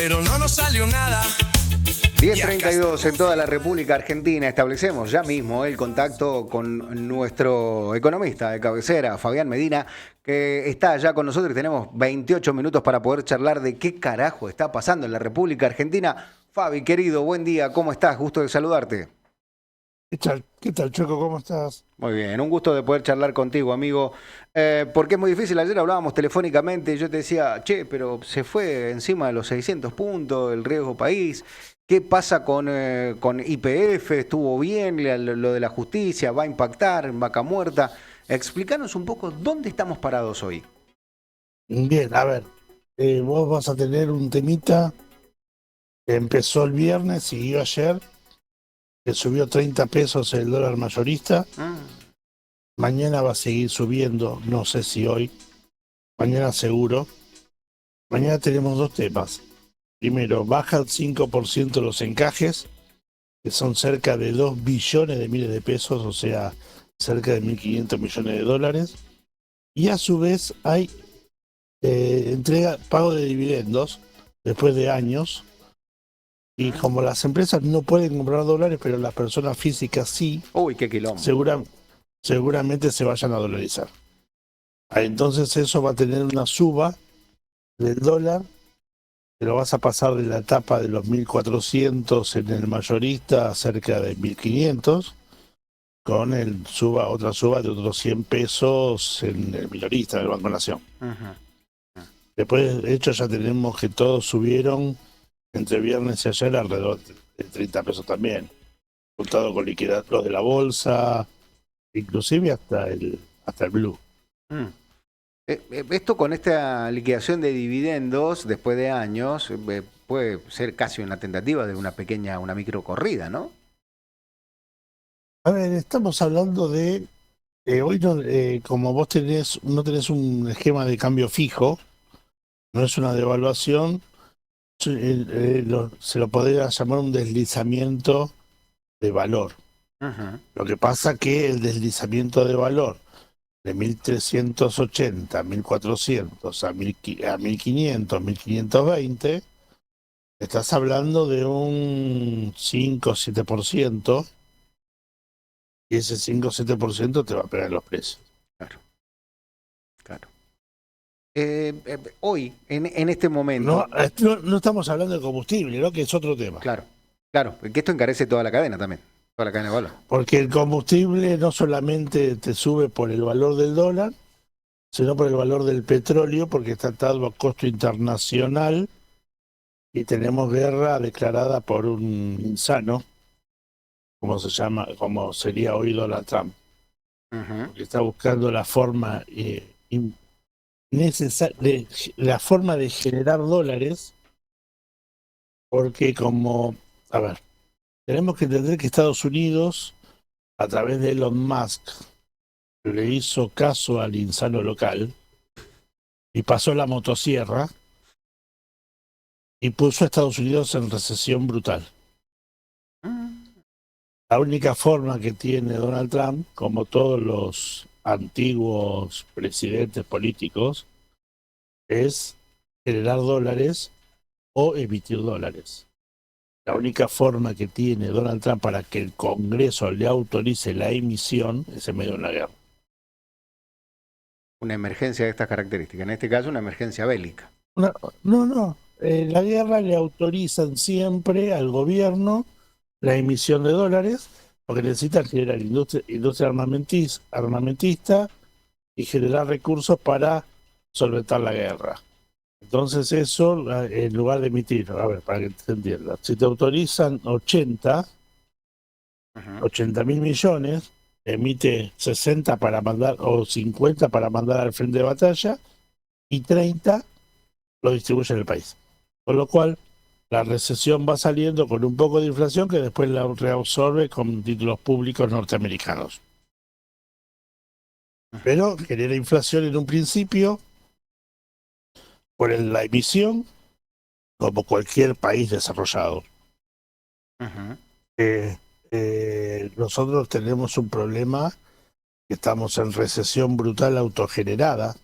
pero no nos salió nada. 10:32 en toda la República Argentina. Establecemos ya mismo el contacto con nuestro economista de cabecera, Fabián Medina, que está ya con nosotros y tenemos 28 minutos para poder charlar de qué carajo está pasando en la República Argentina. Fabi, querido, buen día, ¿cómo estás? Gusto de saludarte. ¿Qué tal, Choco? ¿Cómo estás? Muy bien, un gusto de poder charlar contigo, amigo, porque es muy difícil. Ayer hablábamos telefónicamente y yo te decía, che, pero se fue encima de los 600 puntos el riesgo país. ¿Qué pasa con YPF? ¿Estuvo bien lo de la justicia? ¿Va a impactar en vaca muerta? Explícanos un poco dónde estamos parados hoy. Bien, a ver, vos vas a tener un temita que empezó el viernes, siguió ayer, que subió 30 pesos el dólar mayorista. Mañana va a seguir subiendo, no sé si hoy, mañana seguro. Mañana tenemos dos temas. Primero, baja el 5% los encajes, que son cerca de 2 billones de miles de pesos, o sea, cerca de 1.500 millones de dólares. Y a su vez hay pago de dividendos después de años. Y como las empresas no pueden comprar dólares, pero las personas físicas sí, Uy, qué quilombo. seguramente se vayan a dolarizar. Entonces eso va a tener una suba del dólar, pero vas a pasar de la etapa de los 1.400 en el mayorista a cerca de 1.500, con otra suba de otros 100 pesos en el minorista del Banco Nación. Después, de hecho, ya tenemos que todos subieron entre viernes y ayer alrededor de 30 pesos también, juntado con los de la bolsa, inclusive hasta el Blue. Esto con esta liquidación de dividendos después de años puede ser casi una tentativa de una micro corrida, ¿no? A ver, estamos hablando de hoy no, como vos no tenés un esquema de cambio fijo, no es una devaluación, se lo podría llamar un deslizamiento de valor. Lo que pasa que el deslizamiento de valor de 1.380, 1.400 a 1.500, 1.520, estás hablando de un 5 o 7%, y ese 5 o 7% te va a pegar en los precios. Claro, claro. Hoy, en este momento. No estamos hablando de combustible, ¿no? Que es otro tema. Claro, claro, que esto encarece toda la cadena también, toda la cadena de valor. Porque el combustible no solamente te sube por el valor del dólar, sino por el valor del petróleo, porque está atado a costo internacional y tenemos guerra declarada por un insano, como sería hoy Donald Trump, que está buscando la forma de generar dólares, porque tenemos que entender que Estados Unidos, a través de Elon Musk, le hizo caso al insano local y pasó la motosierra y puso a Estados Unidos en recesión brutal. La única forma que tiene Donald Trump, como todos los antiguos presidentes políticos, es generar dólares o emitir dólares. La única forma que tiene Donald Trump para que el Congreso le autorice la emisión es en medio de una guerra. Una emergencia de estas características, en este caso una emergencia bélica. No. La guerra le autorizan siempre al gobierno la emisión de dólares, porque necesitan generar industria armamentista y generar recursos para solventar la guerra. Entonces eso, en lugar de emitir, a ver, para que se entienda, si te autorizan 80 mil millones, emite 60 para mandar, o 50 para mandar al frente de batalla, y 30 lo distribuye en el país. Con lo cual, la recesión va saliendo con un poco de inflación que después la reabsorbe con títulos públicos norteamericanos. Pero genera inflación en un principio por la emisión, como cualquier país desarrollado. Nosotros tenemos un problema, que estamos en recesión brutal autogenerada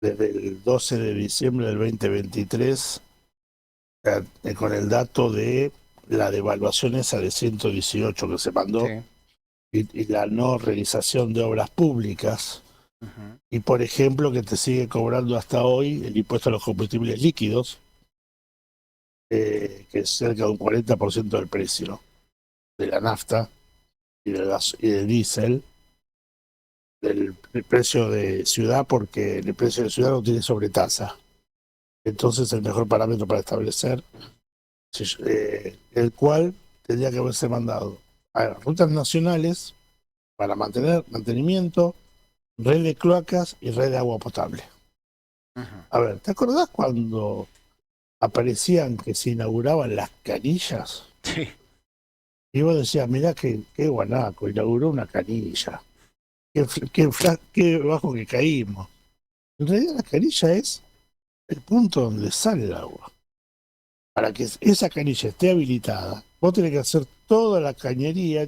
desde el 12 de diciembre del 2023 con el dato de la devaluación esa de 118 que se mandó Sí. y la no realización de obras públicas. Ujú. Y por ejemplo, que te sigue cobrando hasta hoy el impuesto a los combustibles líquidos, que es cerca de un 40% del precio de la nafta y del diésel, del precio de ciudad, porque el precio de ciudad no tiene sobretasa. Entonces, el mejor parámetro para establecer, el cual tendría que haberse mandado a rutas nacionales para mantenimiento, red de cloacas y red de agua potable. Ujú. A ver, ¿te acordás cuando aparecían que se inauguraban las canillas? Sí. Y vos decías, mirá qué guanaco, inauguró una canilla. Qué bajo que caímos. En realidad la canilla es el punto donde sale el agua. Para que esa canilla esté habilitada, vos tenés que hacer toda la cañería y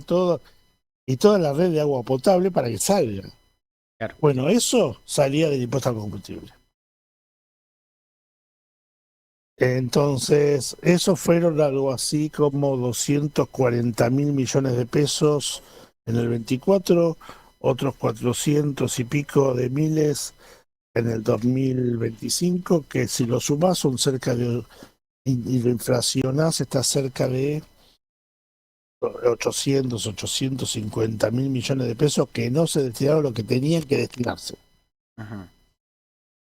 toda la red de agua potable para que salga. Claro. Bueno, eso salía del impuesto al combustible. Entonces, eso fueron algo así como 240.000 millones de pesos en el 24, otros 400 y pico de miles en el 2025, que si lo sumás son cerca de, y lo inflacionás, está cerca de 850.000 millones de pesos que no se destinaron a lo que tenían que destinarse. Ujú.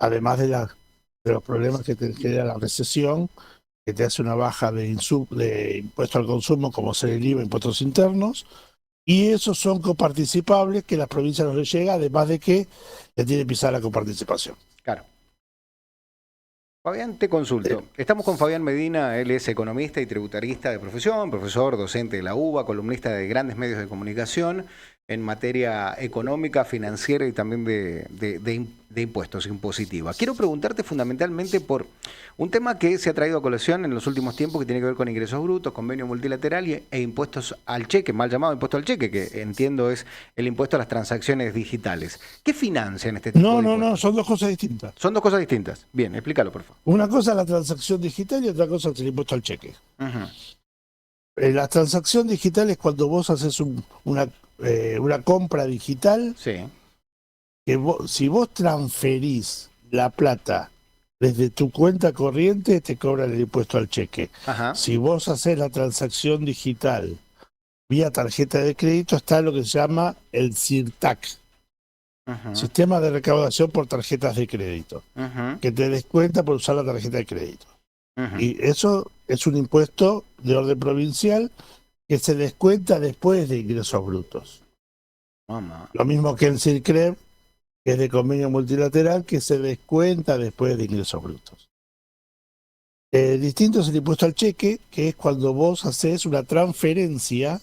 Además de los problemas que te genera la recesión, que te hace una baja de impuesto al consumo, como ser el IVA, impuestos internos, y esos son coparticipables que las provincias no les llega, además de que le tiene pisada la coparticipación. Claro. Fabián, te Eh, consulto. Estamos con Fabián Medina, él es economista y tributarista de profesión, profesor, docente de la UBA, columnista de grandes medios de comunicación en materia económica, financiera y también de impuestos, impositiva. Quiero preguntarte fundamentalmente por un tema que se ha traído a colación en los últimos tiempos que tiene que ver con ingresos brutos, convenio multilateral e impuestos al cheque, mal llamado impuesto al cheque, que entiendo es el impuesto a las transacciones digitales. ¿Qué financian este tipo no, de no, no, impuestos? son dos cosas distintas. Son dos cosas distintas. Bien, explícalo, por favor. Una cosa es la transacción digital y otra cosa es el impuesto al cheque. Ujú. La transacción digital es cuando vos haces una compra digital, Sí. que si vos transferís la plata desde tu cuenta corriente, te cobran el impuesto al cheque. Ajá. Si vos haces la transacción digital vía tarjeta de crédito, está lo que se llama el CIRTAC, Ujú. Sistema de Recaudación por Tarjetas de Crédito, Ujú. que te descuenta por usar la tarjeta de crédito. Ujú. Y eso es un impuesto de orden provincial que se descuenta después de ingresos brutos. Mamá. Lo mismo que el CIRCREV, que es de convenio multilateral, que se descuenta después de ingresos brutos. Distinto es el impuesto al cheque, que es cuando vos haces una transferencia,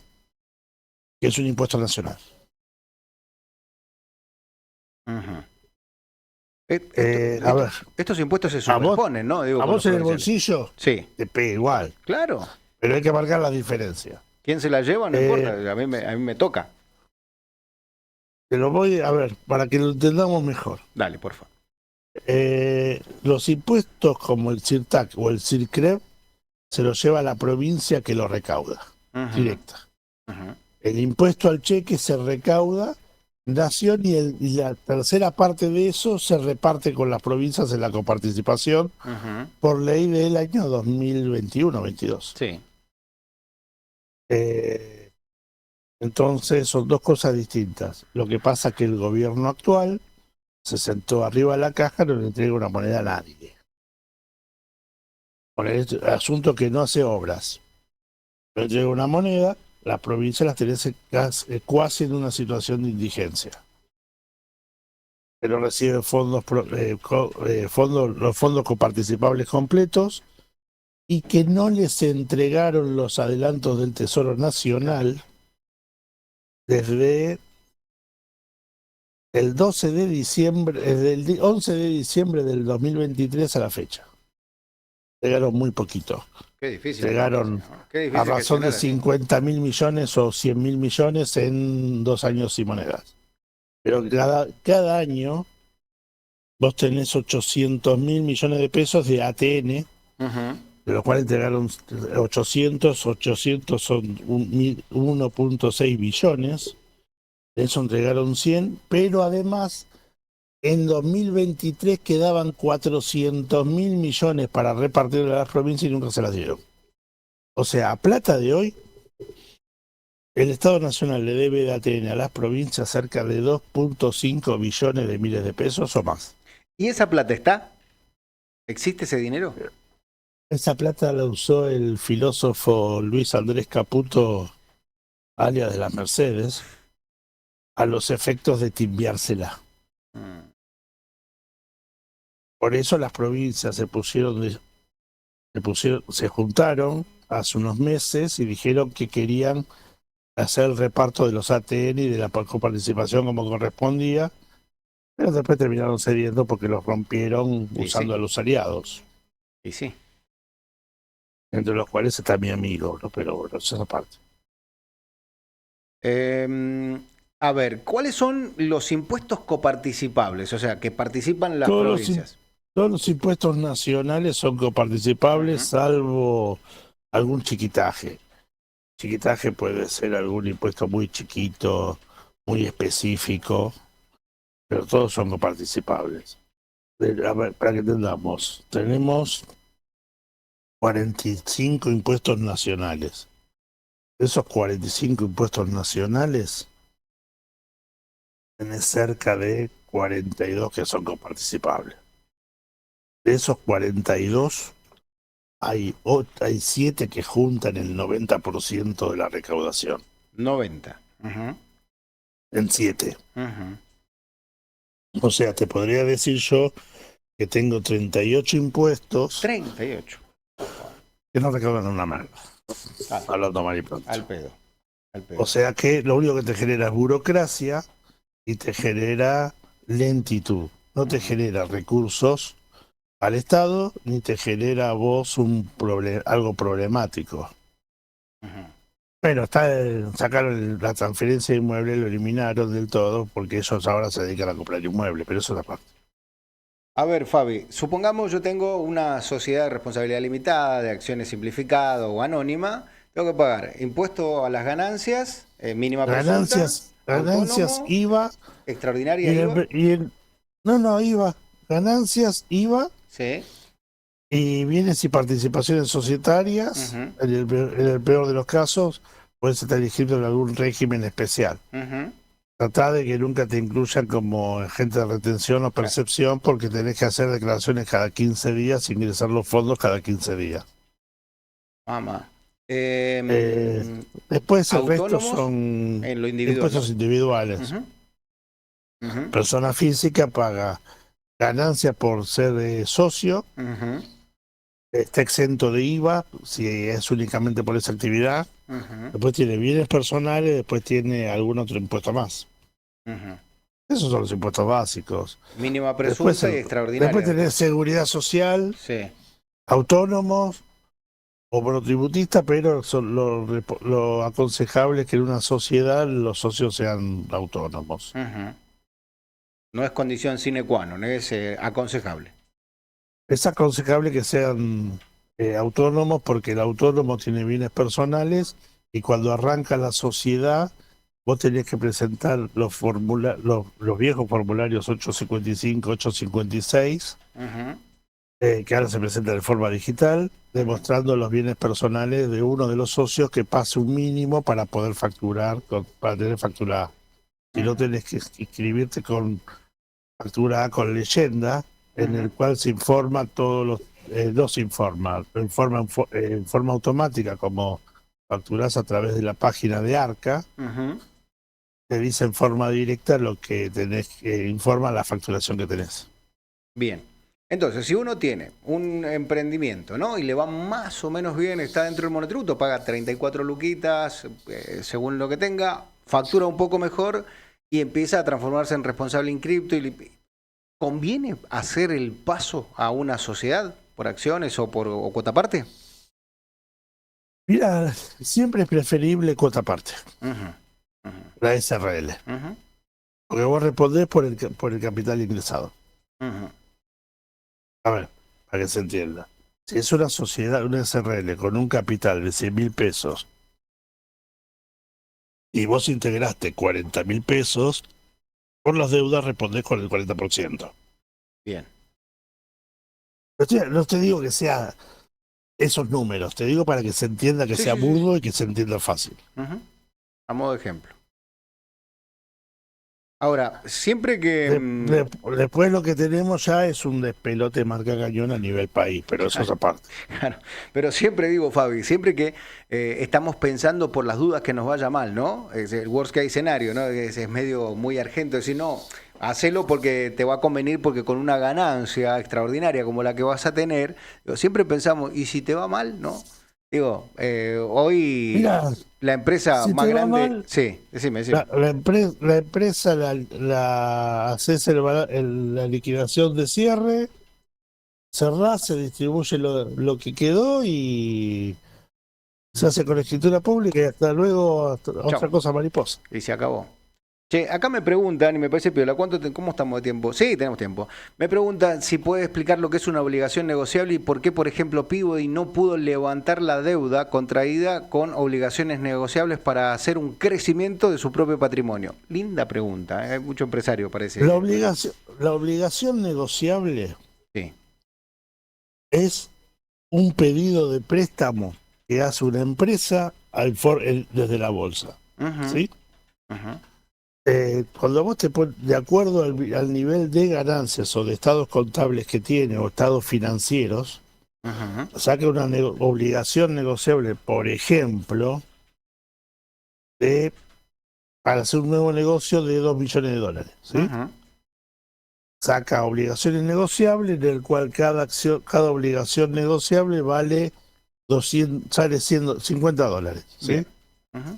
que es un impuesto nacional. Ujú. A ver, Estos impuestos se a vos, superponen, ¿no? Digo, a con los vos en el provinciales. bolsillo Sí, te pega igual, claro. pero hay que marcar las diferencias. ¿Quién se la lleva? No importa. Eh, A mí me toca. Te lo voy a ver para que lo entendamos mejor. Dale, por favor. Los impuestos como el CIRTAC o el CIRCREV se los lleva la provincia que lo recauda, Ujú. directa. Ujú. El impuesto al cheque se recauda nación y la tercera parte de eso se reparte con las provincias en la coparticipación Ujú. por ley del año 2021-22. Sí. Entonces son dos cosas distintas. Lo que pasa es que el gobierno actual se sentó arriba de la caja y no le entrega una moneda a nadie. Con el asunto que no hace obras. No entrega una moneda, las provincias las tenés casi en una situación de indigencia. Que no reciben los fondos coparticipables completos y que no les entregaron los adelantos del Tesoro Nacional desde el 12 de diciembre, desde el 11 de diciembre del 2023 a la fecha. Llegaron muy poquito. Qué difícil entonces, Llegaron ¿no? Qué a difícil razón de gestionar así. 50.000 millones o 100.000 millones en 2 años y monedas. Pero cada año vos tenés 800.000 millones de pesos de ATN, Ujú. de los cuales entregaron 800 son 1.6 billones, de eso entregaron 100, pero además en 2023 quedaban 400.000 millones para repartir a las provincias y nunca se las dieron. O sea, a plata de hoy, el Estado Nacional le debe de ATN a las provincias cerca de 2.5 billones de miles de pesos o más. ¿Y esa plata está? ¿Existe ese dinero? Esa plata la usó el filósofo Luis Andrés Caputo, alias de las Mercedes, a los efectos de timbiársela. Por eso las provincias se juntaron hace unos meses y dijeron que querían hacer el reparto de los ATN y de la coparticipación como correspondía, pero después terminaron cediendo porque los rompieron usando a los aliados. Y sí. Entre los cuales está mi amigo, ¿no? Pero bueno, eso es aparte. A ver, ¿cuáles son los impuestos coparticipables? O sea, que participan las provincias. Todos los impuestos nacionales son coparticipables, salvo algún chiquitaje. Chiquitaje puede ser algún impuesto muy chiquito, muy específico, pero todos son coparticipables. A ver, para que entendamos, tenemos 45 impuestos nacionales. De esos 45 impuestos nacionales, tenés cerca de 42 que son coparticipables. De esos 42, hay 7 que juntan el 90% de la recaudación. 90. En 7. O sea, te podría decir yo que tengo 38 impuestos. 38. Que no recaudan una mano. Hablando mal y pronto. Al pedo. O sea que lo único que te genera es burocracia y te genera lentitud. No te genera recursos al Estado ni te genera a vos algo problemático. Bueno, sacaron la transferencia de inmueble, lo eliminaron del todo porque ellos ahora se dedican a comprar inmuebles, pero eso es aparte. A ver, Fabi, supongamos yo tengo una sociedad de responsabilidad limitada, de acciones simplificada o anónima, tengo que pagar impuesto a las ganancias, mínima presunta, ganancias, IVA, extraordinaria IVA. IVA, ganancias, IVA, sí, y bienes y participaciones societarias. En el peor de los casos, puedes estar inscrito en algún régimen especial. Tratá de que nunca te incluyan como agente de retención o percepción, porque tenés que hacer declaraciones cada 15 días, ingresar los fondos cada 15 días. Mamá. Después el resto son en lo impuestos individuales. Persona física paga ganancias por ser socio, está exento de IVA si es únicamente por esa actividad. Después tiene bienes personales, después tiene algún otro impuesto más. Esos son los impuestos básicos. Mínima presunta y extraordinaria. Después tenés seguridad social, autónomos o monotributistas, pero lo aconsejable es que en una sociedad los socios sean autónomos. No es condición sine qua non, es aconsejable. Es aconsejable que sean autónomos porque el autónomo tiene bienes personales y cuando arranca la sociedad vos tenés que presentar los viejos formularios 855, 856, que ahora se presentan de forma digital, demostrando los bienes personales de uno de los socios que pase un mínimo para poder facturar, para tener factura A. Si no tenés que inscribirte con factura A con leyenda, en el cual se informa todos los... no se informa, en forma automática, como facturás a través de la página de Arca, te dice en forma directa lo que tenés que informa la facturación que tenés. Bien. Entonces, si uno tiene un emprendimiento, ¿no? Y le va más o menos bien, está dentro del monotributo, paga 34 luquitas, según lo que tenga, factura un poco mejor y empieza a transformarse en responsable inscripto. ¿Conviene hacer el paso a una sociedad por acciones o cuota parte? Mira, siempre es preferible cuota parte. La SRL. Porque vos respondés por el capital ingresado. A ver, para que se entienda. Si es una sociedad, una SRL, con un capital de 100.000 pesos, y vos integraste 40.000 pesos, por las deudas respondés con el 40%. Bien. No te digo que sea esos números, te digo para que se entienda que Sí, sea sí, sí, sí. burdo y que se entienda fácil. Ujú. A modo de ejemplo. Ahora, siempre que... Después lo que tenemos ya es un despelote marca cañón a nivel país, pero eso es aparte. Claro, pero siempre digo, Fabi, siempre que estamos pensando por las dudas que nos vaya mal, ¿no? Es el worst case escenario, ¿no? Es medio muy argento decir, no, hacelo porque te va a convenir, porque con una ganancia extraordinaria como la que vas a tener, digo, siempre pensamos, ¿y si te va mal, no? Digo, hoy Mira, la empresa si más te va grande, mal, sí, decime. la empresa haces la liquidación de cierre, cerrás, se distribuye lo que quedó y se hace con escritura pública y hasta luego Chao, otra cosa mariposa. y se acabó. Che, acá me preguntan, y me parece piola, ¿cómo estamos de tiempo? Sí, tenemos tiempo. Me preguntan si puede explicar lo que es una obligación negociable y por qué, por ejemplo, Peabody no pudo levantar la deuda contraída con obligaciones negociables para hacer un crecimiento de su propio patrimonio. Linda pregunta, ¿eh? Hay mucho empresario, La parece. obligación, la obligación negociable Sí. es un pedido de préstamo que hace una empresa desde la bolsa. Ujú, ¿Sí? ujú, Cuando vos te pones de acuerdo al nivel de ganancias o de estados contables que tiene o estados financieros, ujú, saca una obligación negociable, por ejemplo, de para hacer un nuevo negocio de 2 millones de dólares. ¿Sí? ujú. Saca obligaciones negociables, en el cual cada obligación negociable vale 200, sale $50. Bien. ¿Sí? Ujú.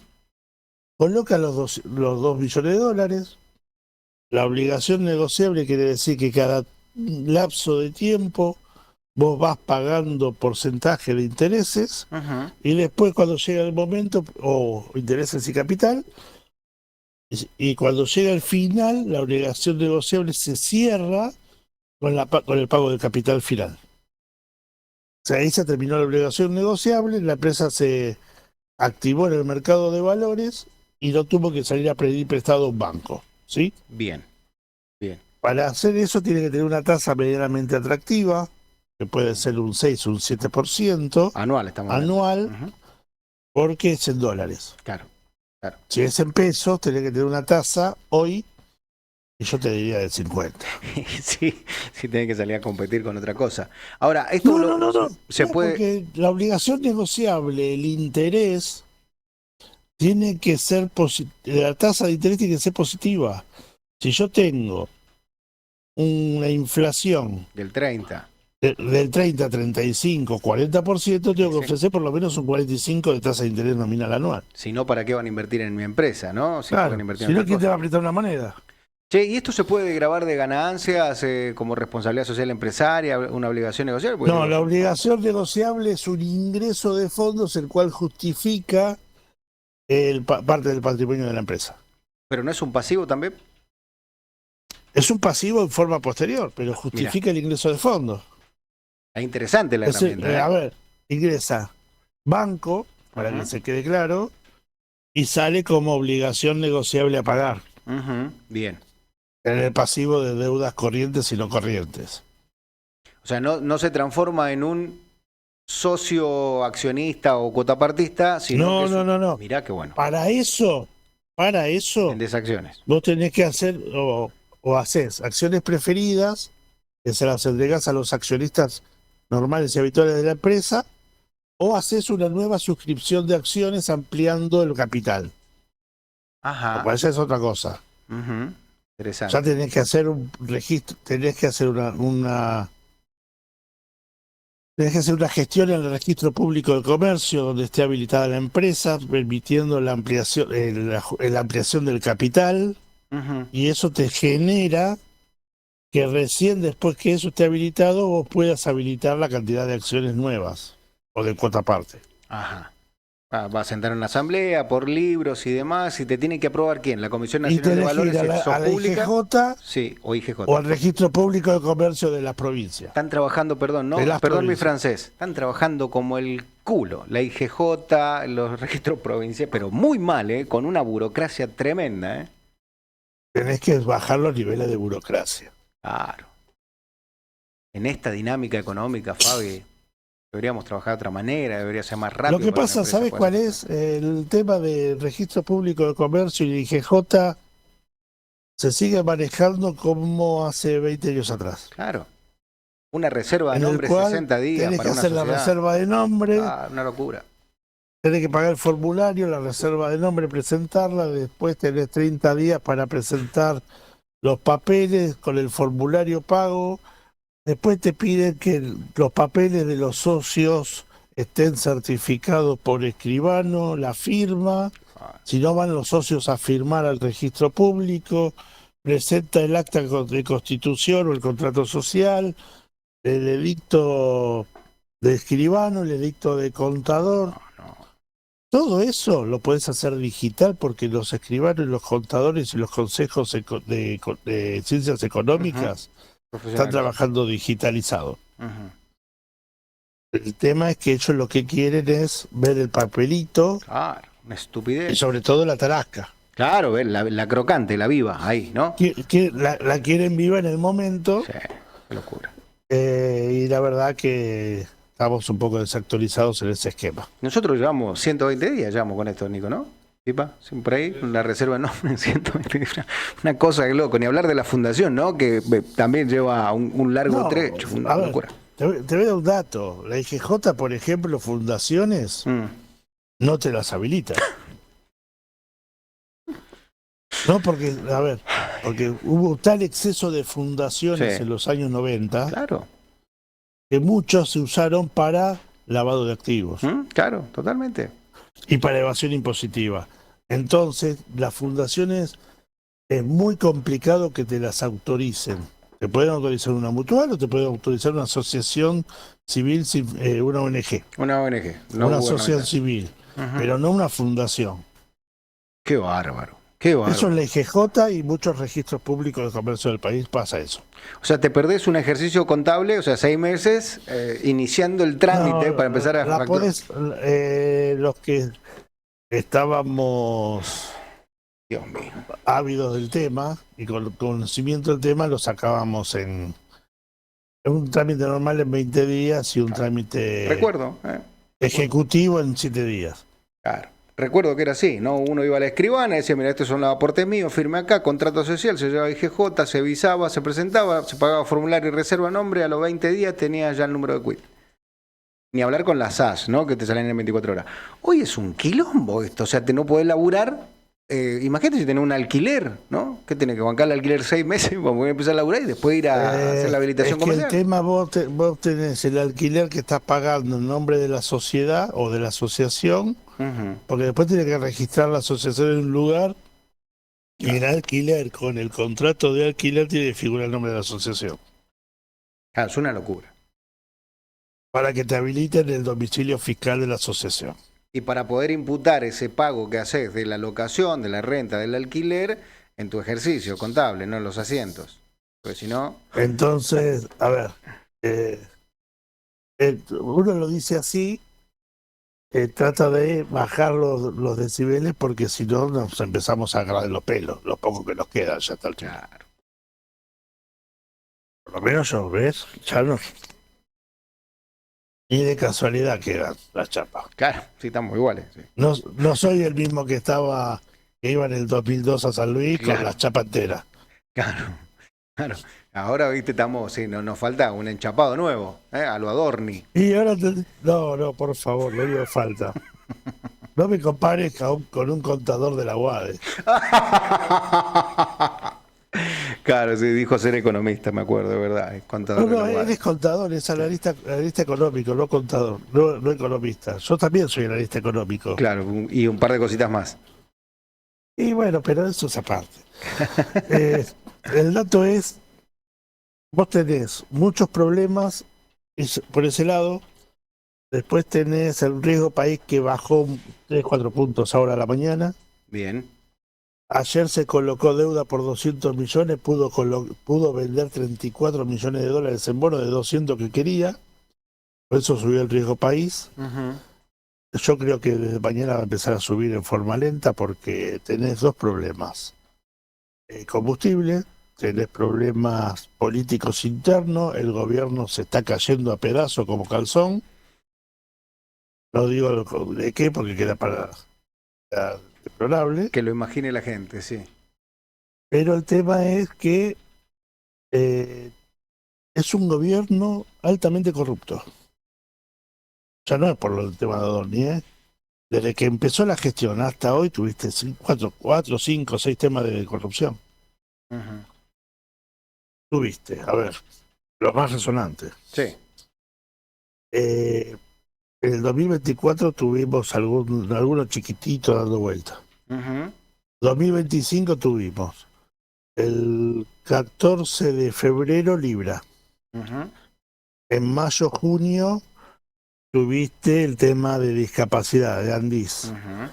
Coloca los 2 millones de dólares. La obligación negociable quiere decir que cada lapso de tiempo vos vas pagando porcentaje de intereses Ujú. y después cuando llega el momento, o intereses y capital, y cuando llega el final, la obligación negociable se cierra con el pago del capital final. O sea, ahí se terminó la obligación negociable, la empresa se activó en el mercado de valores y no tuvo que salir a pedir prestado a un banco. ¿Sí? Bien, bien. Para hacer eso tiene que tener una tasa medianamente atractiva, que puede ser un 6 o un 7% Anual estamos hablando. anual, Ujú. porque es en dólares. Claro, claro. Si es en pesos, tenés que tener una tasa hoy, y yo te diría del 50. Sí, sí tiene que salir a competir con otra cosa. Ahora, esto No, no, no, no. se No, puede... porque la obligación negociable, el interés, tiene que ser la tasa de interés tiene que ser positiva. Si yo tengo una inflación Del 30. del 30, 35, 40%, tengo que Sí. ofrecer por lo menos un 45% de tasa de interés nominal anual. Si no, ¿para qué van a invertir en mi empresa, no? Si pueden Claro, invertir si en no, otra ¿quién te va cosa. a apretar una moneda? Che, ¿y esto se puede grabar de ganancias como responsabilidad social empresaria, una obligación negociable? Pues No, digo, la obligación negociable es un ingreso de fondos el cual justifica parte del patrimonio de la empresa. ¿pero no es un pasivo también? Es un pasivo en forma posterior, pero Mira, justifica el ingreso de fondos. es interesante la herramienta, A ¿eh? ver, ingresa banco, para Ujú, que se quede claro, y sale como obligación negociable a pagar ujú, bien. en el pasivo de deudas corrientes y no corrientes. O sea, no se transforma en un socio accionista o cuotapartista, sino que No, es no, un... no, no. Mirá qué bueno. Para eso, para En eso, desacciones. vos tenés que hacer o haces acciones preferidas, que se las entregás a los accionistas normales y habituales de la empresa, o haces una nueva suscripción de acciones ampliando el capital. Lo Ajá. cual ya es otra cosa. Ujú, Ya interesante. tenés que hacer un registro, tenés que hacer una gestión en el registro público de comercio donde esté habilitada la empresa, permitiendo la ampliación, la ampliación del capital, Ujú, y eso te genera que recién después que eso esté habilitado vos puedas habilitar la cantidad de acciones nuevas o de cuota parte. ajá. Va a sentar en una asamblea por libros y demás, y te tiene que aprobar ¿quién? La Comisión Y Nacional de tenés que Valores, ir si sos a la pública. IGJ Sí, o IGJ. o al Registro Público de Comercio de la provincia. Están trabajando, perdón, De no, las perdón mi provincias. francés, están trabajando como el culo, la IGJ, los registros provinciales, pero muy mal, con una burocracia tremenda, Tenés que bajar los niveles de burocracia. Claro. En esta dinámica económica, Fabi, deberíamos trabajar de otra manera, debería ser más rápido. Lo que para una pasa, empresa ¿sabes poder cuál hacer. es? El tema del Registro Público de Comercio y IGJ se sigue manejando como hace 20 años atrás. Claro. Una reserva de En el nombre cual 60 días tenés que para una hacer la sociedad. reserva de nombre, Una locura. tenés que pagar el formulario, la reserva de nombre, presentarla, después tenés 30 días para presentar los papeles con el formulario pago, después te piden que los papeles de los socios estén certificados por escribano, la firma, si no van los socios a firmar al registro público, presenta el acta de constitución o el contrato social, el edicto de escribano, el edicto de contador. No. Todo eso lo puedes hacer digital porque los escribanos y los contadores y los consejos de ciencias económicas están trabajando digitalizado. El tema es que ellos lo que quieren es ver el papelito. Claro, una estupidez. Y sobre todo la tarasca. Claro, ver la crocante, la viva, ahí, ¿no? La quieren viva en el momento. Sí, qué locura. Y la verdad que estamos un poco desactualizados en ese esquema. Nosotros llevamos 120 días, llevamos con esto, Nico, ¿no? ¿Pipa? Siempre ahí, una reserva de nombre, 120 días. Una cosa de loco, ni hablar de la fundación, ¿no? Que también lleva un largo trecho, una locura. Te voy a dar un dato. La IGJ, por ejemplo, fundaciones, no te las habilita. No, porque, a ver, porque hubo tal exceso de fundaciones en los años 90 claro, que muchos se usaron para lavado de activos. Claro, totalmente. Y para evasión impositiva. Entonces, las fundaciones es muy complicado que te las autoricen. Te pueden autorizar una mutual o te pueden autorizar una asociación civil, una ONG. Una ONG. No una asociación civil, pero no una fundación. Qué bárbaro. Qué bárbaro. Eso en la IGJ y muchos registros públicos de comercio del país pasa eso. O sea, te perdés un ejercicio contable, o sea, 6 meses, iniciando el trámite para empezar a facturar. Los que estábamos Dios mío, ávidos del tema y con conocimiento del tema lo sacábamos en un trámite normal en 20 días y un trámite ejecutivo en 7 días. Claro. Recuerdo que era así, ¿no? Uno iba a la escribana y decía, mira, estos son los aportes míos, firme acá, contrato social, se llevaba IGJ, se visaba, se presentaba, se pagaba formulario y reserva nombre, a los 20 días tenía ya el número de quit. Ni hablar con las SAS, ¿no? Que te salen en 24 horas. Hoy es un quilombo esto, o sea, te no podés laburar. Imagínate si tenés un alquiler, ¿no? Que tenés que bancar el alquiler 6 meses para poder empezar a laburar y después ir a hacer la habilitación comercial. El tema, vos tenés el alquiler que estás pagando en nombre de la sociedad o de la asociación, porque después tienes que registrar la asociación en un lugar y el alquiler, con el contrato de alquiler, tiene que figurar el nombre de la asociación. Claro, es una locura. Para que te habiliten el domicilio fiscal de la asociación. Y para poder imputar ese pago que haces de la locación, de la renta, del alquiler, en tu ejercicio contable, no en los asientos. Porque si no... Entonces, a ver, uno lo dice así, trata de bajar los decibeles porque si no nos empezamos a agarrar los pelos, lo poco que nos queda ya está el tiempo. Claro. Por lo menos yo, ¿ves? Ya no... Ni de casualidad quedan las chapas. Claro, sí, estamos iguales. Sí. No soy el mismo que iba en el 2002 a San Luis con las chapas enteras. Claro, claro. Ahora, viste, estamos, sí, nos falta un enchapado nuevo, a lo Adorni. Y ahora, no, por favor, no digo falta. No me compares con un contador de la UADE. Claro, sí, dijo ser economista, me acuerdo, de verdad. Contador no, eres contador, es analista económico, no contador, no economista. Yo también soy analista económico. Claro, y un par de cositas más. Y bueno, pero eso es aparte. El dato es, vos tenés muchos problemas por ese lado, Después tenés el riesgo país que bajó 3, 4 puntos ahora a la mañana. Bien. Ayer se colocó deuda por 200 millones, pudo vender 34 millones de dólares en bonos de 200 que quería, por eso subió el riesgo país. Ujú. Yo creo que desde mañana va a empezar a subir en forma lenta porque tenés dos problemas. Combustible, tenés problemas políticos internos, el gobierno se está cayendo a pedazos como calzón. No digo de qué porque queda para deplorable, Que lo imagine la gente, sí. pero el tema es que eh, es un gobierno altamente corrupto. Ya no es por el tema de Adorni, ¿eh? Desde que empezó la gestión hasta hoy tuviste 4, 5, 6 temas de corrupción. Ujú. Tuviste, a ver, los más resonantes. Sí. En el 2024 tuvimos algunos chiquititos dando vuelta. Ujú. 2025 tuvimos el 14 de febrero Libra. Ujú. En mayo, junio tuviste el tema de discapacidad de Andis. Ujú.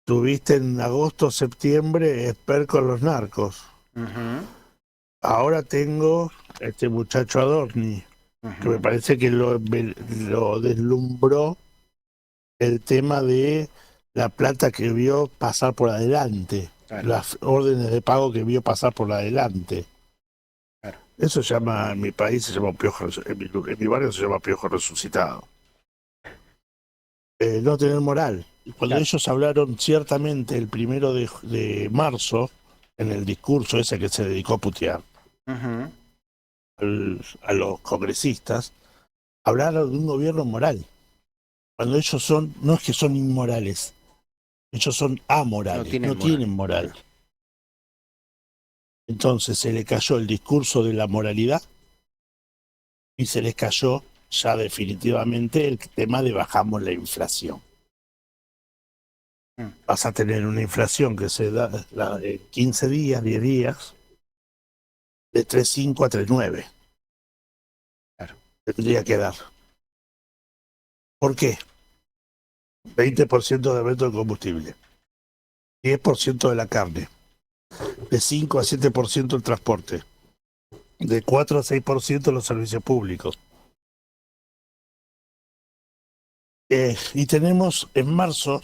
Tuviste en agosto, septiembre Esper con los narcos. Ujú. Ahora tengo este muchacho Adorni, que me Ujú. parece que lo deslumbró el tema de la plata que vio pasar por adelante, Claro, las órdenes de pago que vio pasar por adelante. claro. Eso se llama, en mi país se llama un piojo, en mi barrio se llama piojo resucitado. No tener moral. Y cuando Claro. ellos hablaron ciertamente el 1 de marzo, en el discurso ese que se dedicó a putear Ujú. a los congresistas, hablaron de un gobierno moral. Cuando ellos no es que son inmorales, ellos son No amorales, tienen no moral. tienen moral. Claro. Entonces se le cayó el discurso de la moralidad y se les cayó ya definitivamente el tema de bajamos la inflación. Mm. Vas a tener una inflación que se da de 15 días, 10 días, de 3,5 a 3,9. Claro. Tendría que dar. ¿Por qué? 20% de aumento del combustible, 10% de la carne, de 5 a 7% el transporte, de 4 a 6% los servicios públicos. Y tenemos en marzo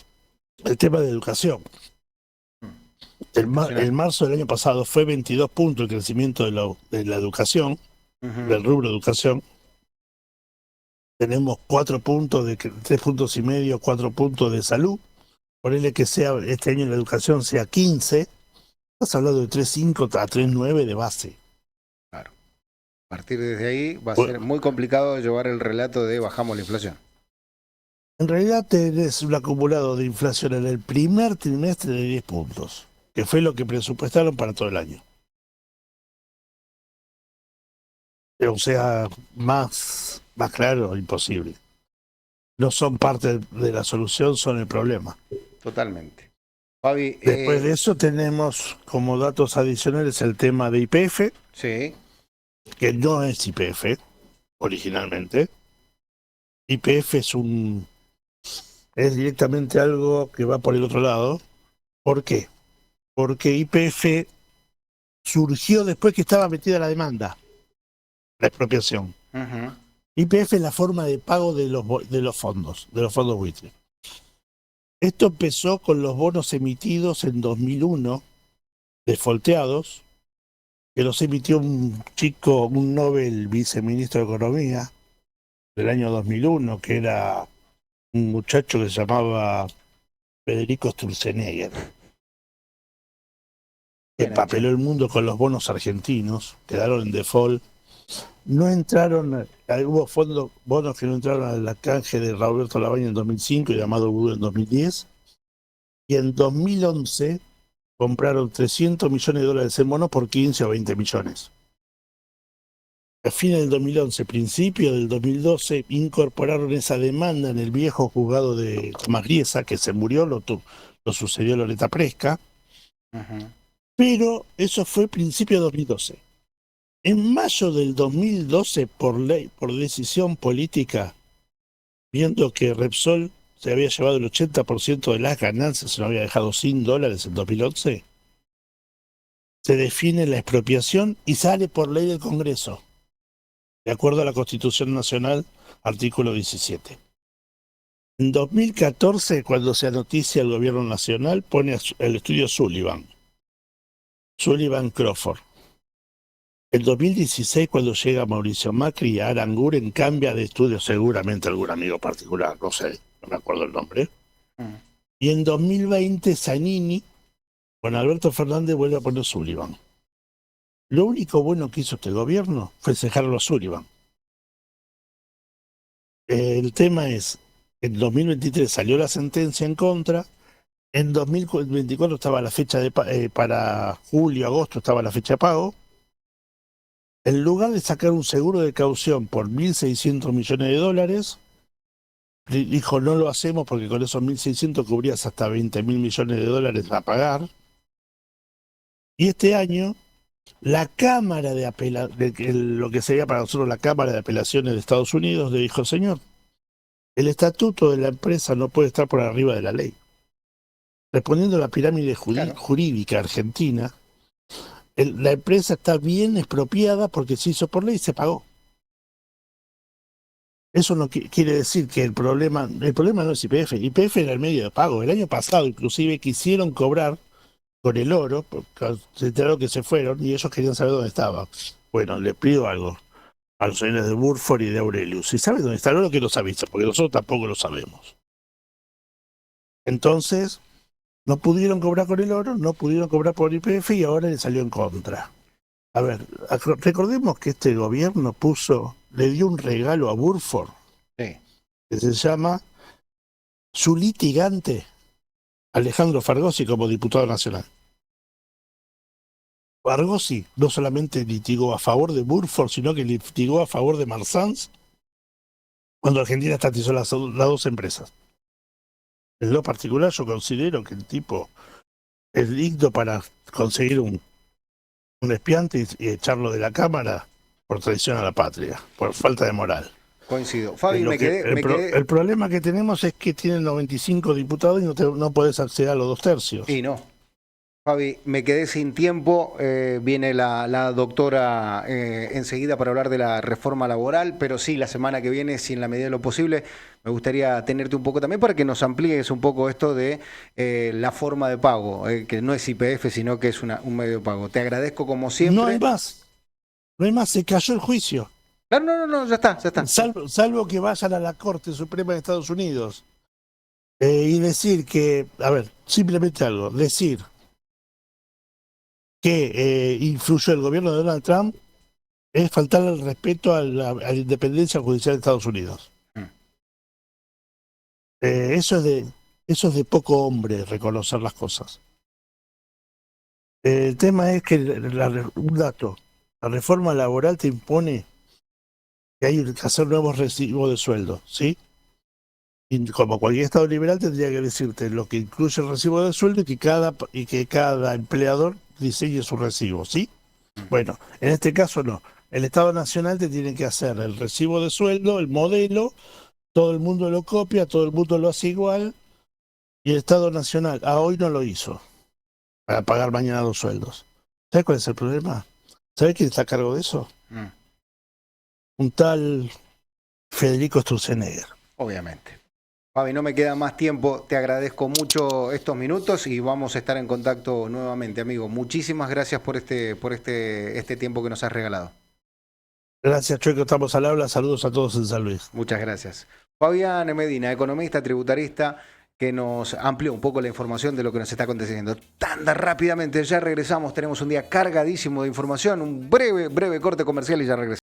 el tema de educación. El Sensacional. marzo del año pasado fue 22 puntos el crecimiento de la educación, Ujú. del rubro educación. Tenemos 4 puntos, 3 puntos y medio, 4 puntos de salud. Ponele que sea este año en la educación sea 15. Estás hablando de 3,5 a 3,9 de base. Claro. A partir de ahí va a ser Bueno, muy complicado llevar el relato de bajamos la inflación. en realidad tenés un acumulado de inflación en el primer trimestre de 10 puntos, que fue lo que presupuestaron para todo el año. O sea, más claro, imposible. No son parte de la solución, son el problema. Totalmente. Fabi, Después de eso tenemos como datos adicionales el tema de YPF, sí. que no es YPF originalmente. YPF es directamente algo que va por el otro lado. ¿Por qué? Porque YPF surgió después que estaba metida la demanda, la expropiación. Ujú. YPF es la forma de pago de los fondos buitre. Esto empezó con los bonos emitidos en 2001, defolteados, que los emitió un chico, un Nobel viceministro de Economía del año 2001, que era un muchacho que se llamaba Federico Sturzenegger, que Bien ahí, che. papeló el mundo con los bonos argentinos, quedaron en default. No entraron, hubo bonos que no entraron al canje de Roberto Labaña en 2005 y de Amado Vudú en 2010, y en 2011 compraron 300 millones de dólares en bonos por 15 o 20 millones. A fines del 2011, principio del 2012, incorporaron esa demanda en el viejo juzgado de Tomás Griesa, que se murió, lo sucedió Loreta Presca, Ujú. pero eso fue principio de 2012. En mayo del 2012, por ley, por decisión política, viendo que Repsol se había llevado el 80% de las ganancias, se lo había dejado $100 en 2011, se define la expropiación y sale por ley del Congreso, de acuerdo a la Constitución Nacional, artículo 17. En 2014, cuando se anoticia el gobierno nacional, pone el estudio Sullivan Crawford. En 2016, cuando llega Mauricio Macri, Aranguren cambia de estudio, seguramente algún amigo particular, no sé, no me acuerdo el nombre. Y en 2020, Zanini, con Alberto Fernández, vuelve a poner Sullivan. Lo único bueno que hizo este gobierno fue cejarlo a Sullivan. El tema es, en 2023 salió la sentencia en contra, en 2024 estaba la fecha para julio, agosto estaba la fecha de pago. En lugar de sacar un seguro de caución por $1.600 millones, dijo no lo hacemos porque con esos 1.600 cubrías hasta $20.000 millones a pagar. Y este año, la Cámara de Apelaciones, lo que sería para nosotros la Cámara de Apelaciones de Estados Unidos, le dijo, señor, el estatuto de la empresa no puede estar por arriba de la ley. Respondiendo a la pirámide jurídica argentina, la empresa está bien expropiada porque se hizo por ley y se pagó. Eso no quiere decir que el problema no es YPF. YPF era el medio de pago. El año pasado inclusive quisieron cobrar con el oro, porque se enteraron que se fueron y ellos querían saber dónde estaba. Bueno, les pido algo a los señores de Burford y de Aurelius. Si saben dónde está el oro, que nos avisen, porque nosotros tampoco lo sabemos. Entonces, no pudieron cobrar con el oro, no pudieron cobrar por YPF y ahora le salió en contra. A ver, recordemos que este gobierno le dio un regalo a Burford, que se llama su litigante Alejandro Fargosi como diputado nacional. Fargosi no solamente litigó a favor de Burford, sino que litigó a favor de Marsans cuando Argentina estatizó las dos empresas. En lo particular yo considero que el tipo es digno para conseguir un espiante y echarlo de la Cámara por traición a la patria, por falta de moral. Coincido. Fabi, El problema que tenemos es que tienen 95 diputados y no podés acceder a los 2/3. Y no. Fabi, me quedé sin tiempo, viene la doctora enseguida para hablar de la reforma laboral, pero sí, la semana que viene, si en la medida de lo posible, me gustaría tenerte un poco también para que nos amplíes un poco esto de la forma de pago, que no es YPF, sino que es un medio de pago. Te agradezco como siempre. No hay más, se cayó el juicio. Claro, no, ya está. Salvo que vayan a la Corte Suprema de Estados Unidos y decir que, a ver, simplemente algo, decir que influyó el gobierno de Donald Trump es faltar el respeto a la independencia judicial de Estados Unidos. Eso es de poco hombre, reconocer las cosas. El tema es que un dato, la reforma laboral te impone que hay que hacer nuevos recibos de sueldo, ¿sí? Y como cualquier Estado liberal tendría que decirte lo que incluye el recibo de sueldo y que cada empleador diseñe su recibo, ¿sí? Bueno, en este caso no. El Estado Nacional te tiene que hacer el recibo de sueldo, el modelo, todo el mundo lo copia, todo el mundo lo hace igual, y el Estado Nacional hoy no lo hizo para pagar mañana los sueldos. ¿Sabes cuál es el problema? ¿Sabes quién está a cargo de eso? Un tal Federico Sturzenegger. Obviamente. Fabi, no me queda más tiempo, te agradezco mucho estos minutos y vamos a estar en contacto nuevamente, amigo. Muchísimas gracias por este tiempo que nos has regalado. Gracias, Chueco, estamos al habla, saludos a todos en San Luis. Muchas gracias. Fabián Medina, economista, tributarista, que nos amplió un poco la información de lo que nos está aconteciendo. Tanda rápidamente, ya regresamos, tenemos un día cargadísimo de información, un breve corte comercial y ya regresamos.